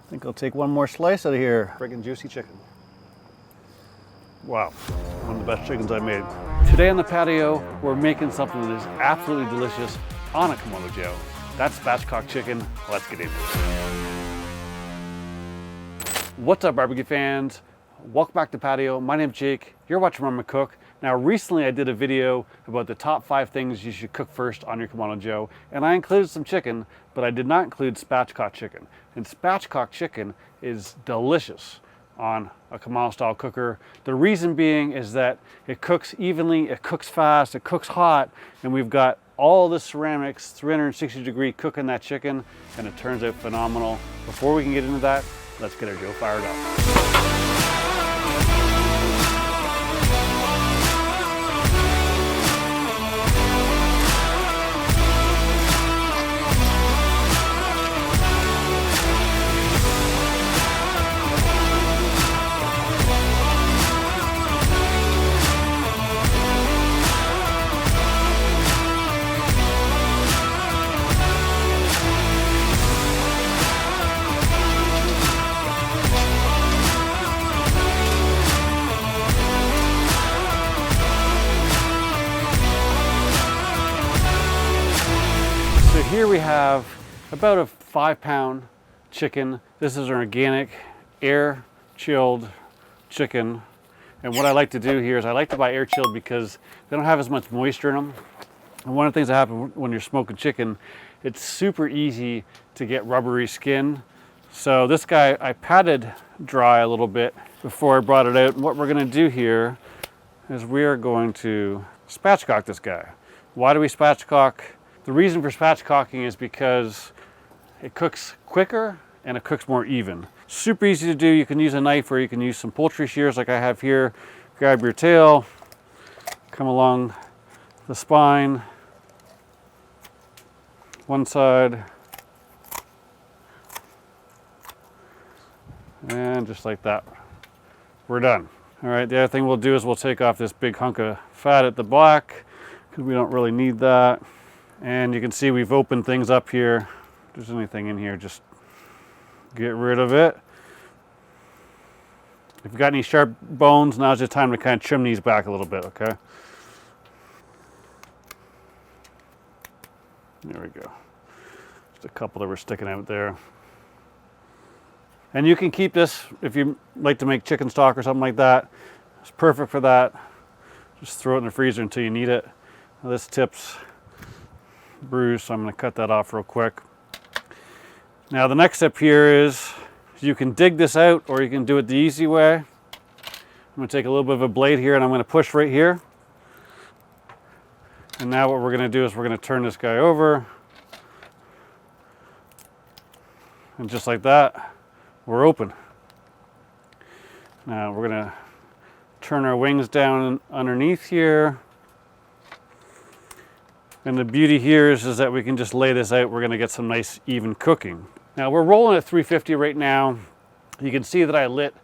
I think I'll take one more slice out of here. Friggin' juicy chicken. Wow, one of the best chickens I made. Today on the patio, we're making something that is absolutely delicious on a Kamado Joe. That's Spatchcock Chicken. Let's get into it. What's up, barbecue fans? Welcome back to Patio. My name's Jake. You're watching Mama Cook. Now, recently I did a video about the top 5 things you should cook first on your Kamado Joe, and I included some chicken, but I did not include Spatchcock Chicken. And Spatchcock Chicken is delicious on a Kamado style cooker. The reason being is that it cooks evenly, it cooks fast, it cooks hot, and we've got all the ceramics, 360 degree cooking that chicken, and it turns out phenomenal. Before we can get into that, let's get our Joe fired up. So here we have about a 5-pound chicken. This is an organic, air chilled chicken. And what I like to do here is I like to buy air chilled because they don't have as much moisture in them. And one of the things that happens when you're smoking chicken, it's super easy to get rubbery skin. So this guy I patted dry a little bit before I brought it out. And what we're gonna do here is we are going to spatchcock this guy. Why do we spatchcock? The reason for spatchcocking is because it cooks quicker and it cooks more even. Super easy to do. You can use a knife or you can use some poultry shears like I have here. Grab your tail, come along the spine, one side, and just like that, we're done. All right, the other thing we'll do is we'll take off this big hunk of fat at the back because we don't really need that. And you can see we've opened things up here. If there's anything in here, just get rid of it. If you've got any sharp bones, now's the time to kind of trim these back a little bit, okay? There we go. Just a couple that were sticking out there. And you can keep this if you like to make chicken stock or something like that. It's perfect for that. Just throw it in the freezer until you need it. Now this tip's bruised, so I'm going to cut that off real quick. Now the next step here is you can dig this out or you can do it the easy way. I'm going to take a little bit of a blade here and I'm going to push right here. And now what we're going to do is we're going to turn this guy over. And just like that, we're open. Now we're going to turn our wings down underneath here. And the beauty here is that we can just lay this out. We're going to get some nice even cooking. Now we're rolling at 350 right now. You can see that I lit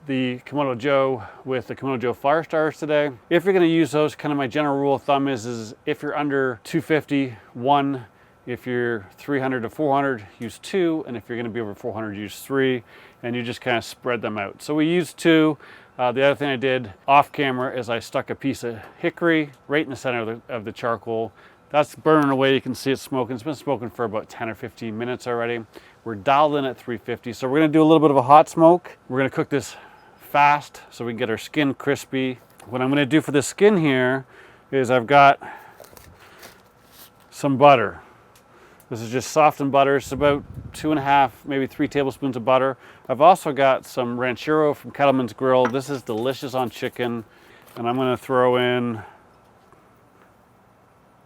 the Kamado Joe with the Kamado Joe Fire Stars today. If you're going to use those, kind of my general rule of thumb is if you're under 250, 1. If you're 300 to 400, use 2. And if you're going to be over 400, use 3. And you just kind of spread them out. So we used 2. The other thing I did off camera is I stuck a piece of hickory right in the center of the charcoal. That's burning away. You can see it smoking. It's been smoking for about 10 or 15 minutes already. We're dialed in at 350. So we're going to do a little bit of a hot smoke. We're going to cook this fast so we can get our skin crispy. What I'm going to do for the skin here is I've got some butter. This is just softened butter. It's about 2.5, maybe 3 tablespoons of butter. I've also got some ranchero from Cattleman's Grill. This is delicious on chicken. And I'm going to throw in,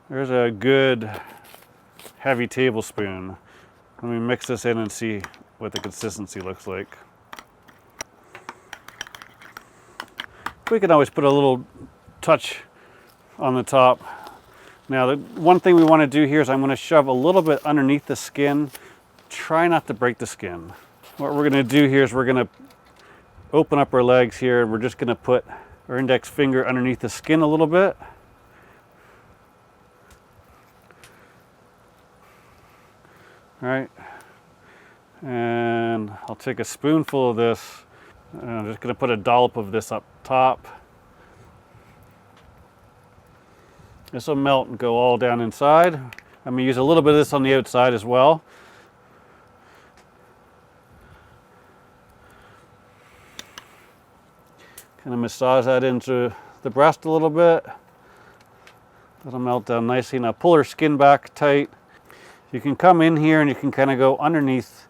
there's a good heavy tablespoon. Let me mix this in and see what the consistency looks like. We can always put a little touch on the top. Now, the one thing we want to do here is I'm going to shove a little bit underneath the skin. Try not to break the skin. What we're going to do here is we're going to open up our legs here, and we're just going to put our index finger underneath the skin a little bit. All right. And I'll take a spoonful of this, and I'm just going to put a dollop of this up top. This will melt and go all down inside. I'm going to use a little bit of this on the outside as well. Kind of massage that into the breast a little bit. That'll melt down nicely. Now pull her skin back tight. You can come in here and you can kind of go underneath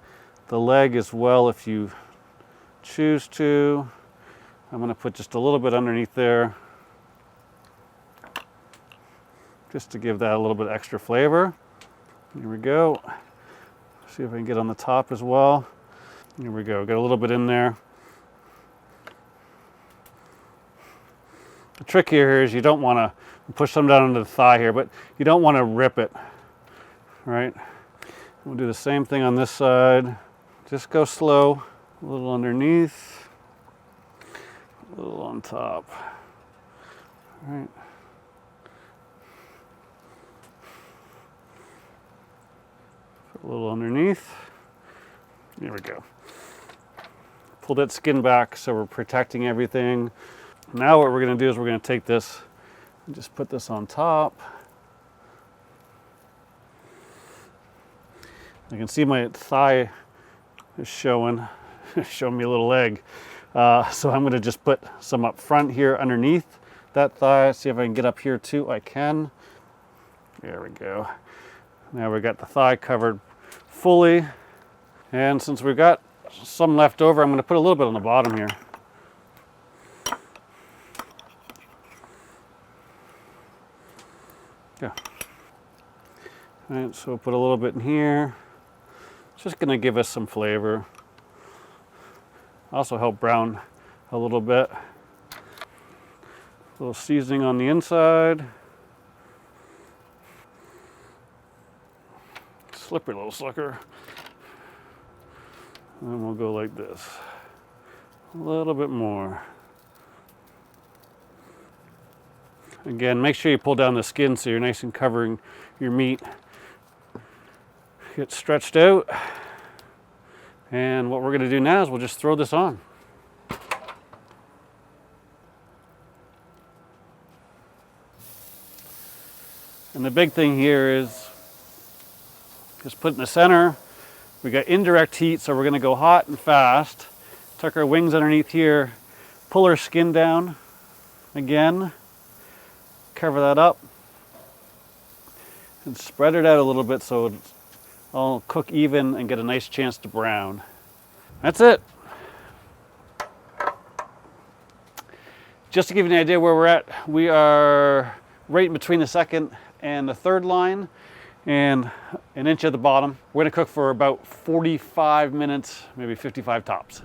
the leg as well if you choose to. I'm going to put just a little bit underneath there, just to give that a little bit extra flavor. Here we go. See if I can get on the top as well. Here we go. Got a little bit in there. The trick here is you don't want to push some down into the thigh here, but you don't want to rip it, right? We'll do the same thing on this side. Just go slow, a little underneath, a little on top, all right? A little underneath. There we go. Pull that skin back so we're protecting everything. Now what we're going to do is we're going to take this and just put this on top. I can see my thigh is showing me a little leg. So I'm going to just put some up front here underneath that thigh. See if I can get up here too. I can. There we go. Now we've got the thigh covered fully. And since we've got some left over, I'm going to put a little bit on the bottom here. Yeah. All right, so we'll put a little bit in here. It's just going to give us some flavor. Also help brown a little bit. A little seasoning on the inside. Slippery little sucker. And we'll go like this. A little bit more. Again, make sure you pull down the skin so you're nice and covering your meat. Get stretched out. And what we're going to do now is we'll just throw this on. And the big thing here is just put it in the center. We got indirect heat, so we're going to go hot and fast. Tuck our wings underneath here. Pull our skin down again. Cover that up and spread it out a little bit so it's all cook even and get a nice chance to brown. That's it. Just to give you an idea where we're at, we are right in between the second and the third line and an inch at the bottom. We're going to cook for about 45 minutes, maybe 55 tops.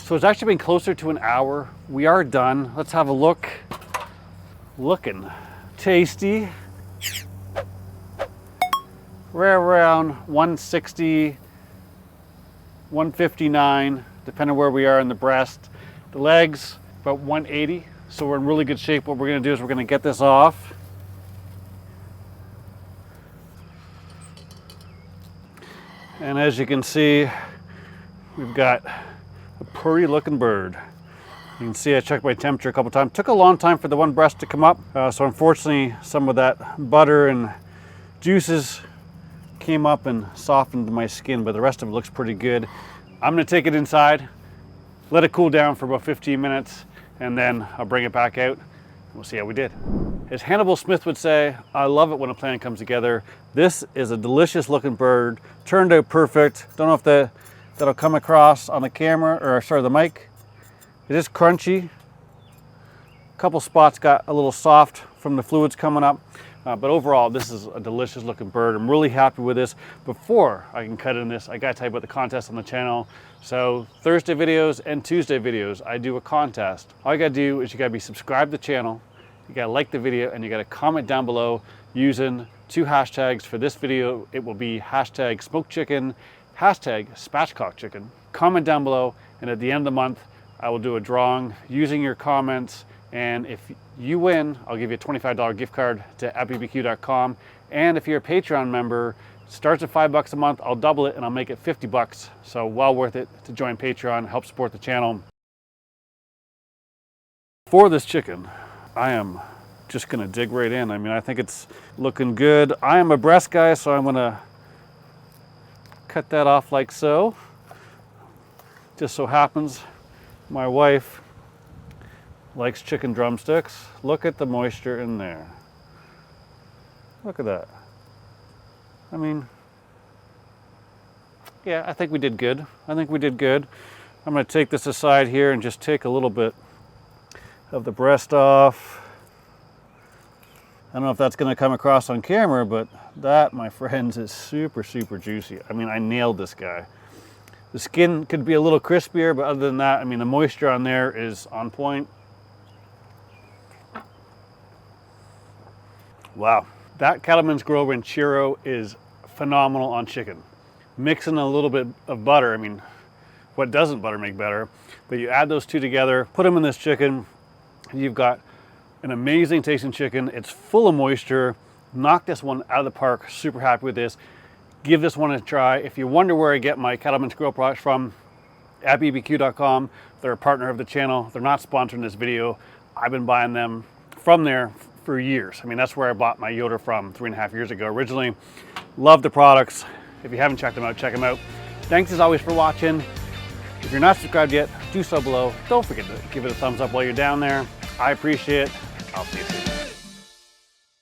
So it's actually been closer to an hour. We are done. Let's have a look. Looking tasty. We're around 160, 159, depending where we are in the breast. The legs, about 180. So we're in really good shape. What we're going to do is we're going to get this off. And as you can see, we've got a pretty looking bird. You can see I checked my temperature a couple times. Took a long time for the one breast to come up. So unfortunately, some of that butter and juices came up and softened my skin, but the rest of it looks pretty good. I'm gonna take it inside, let it cool down for about 15 minutes, and then I'll bring it back out. We'll see how we did. As Hannibal Smith would say, I love it when a plan comes together. This is a delicious looking bird. Turned out perfect. Don't know if that'll come across on the camera, or sorry, the mic. It is crunchy. A couple spots got a little soft from the fluids coming up. But overall, this is a delicious looking bird. I'm really happy with this. Before I can cut in this, I gotta tell you about the contest on the channel. So Thursday videos and Tuesday videos, I do a contest. All you gotta do is you gotta be subscribed to the channel, you gotta like the video, and you gotta comment down below using 2 hashtags. For this video, it will be hashtag smoked chicken, hashtag spatchcock chicken. Comment down below, and at the end of the month, I will do a drawing using your comments. And if you win, I'll give you a $25 gift card to appbbq.com. And if you're a Patreon member, Starts at $5 a month. I'll double it and I'll make it 50 bucks. So well worth it to join Patreon, help support the channel. For this chicken, I am just gonna dig right in. I mean, I think it's looking good. I am a breast guy, so I'm gonna cut that off like so. Just so happens my wife likes chicken drumsticks. Look at the moisture in there. Look at that. I mean, yeah, I think we did good. I think we did good. I'm gonna take this aside here and just take a little bit of the breast off. I don't know if that's gonna come across on camera, but that, my friends, is super, super juicy. I mean, I nailed this guy. The skin could be a little crispier, but other than that, I mean, the moisture on there is on point. Wow, that Cattleman's Grill Ranchero is phenomenal on chicken. Mixing a little bit of butter, I mean, what doesn't butter make better? But you add those two together, put them in this chicken, and you've got an amazing tasting chicken. It's full of moisture. Knock this one out of the park. Super happy with this. Give this one a try. If you wonder where I get my Cattleman's Grill products from, at bbq.com. They're a partner of the channel. They're not sponsoring this video. I've been buying them from there for years. I mean, that's where I bought my Yoda from 3.5 years ago originally. Love the products. If you haven't checked them out, check them out. Thanks as always for watching. If you're not subscribed yet, do so below. Don't forget to give it a thumbs up while you're down there. I appreciate it. I'll see you soon.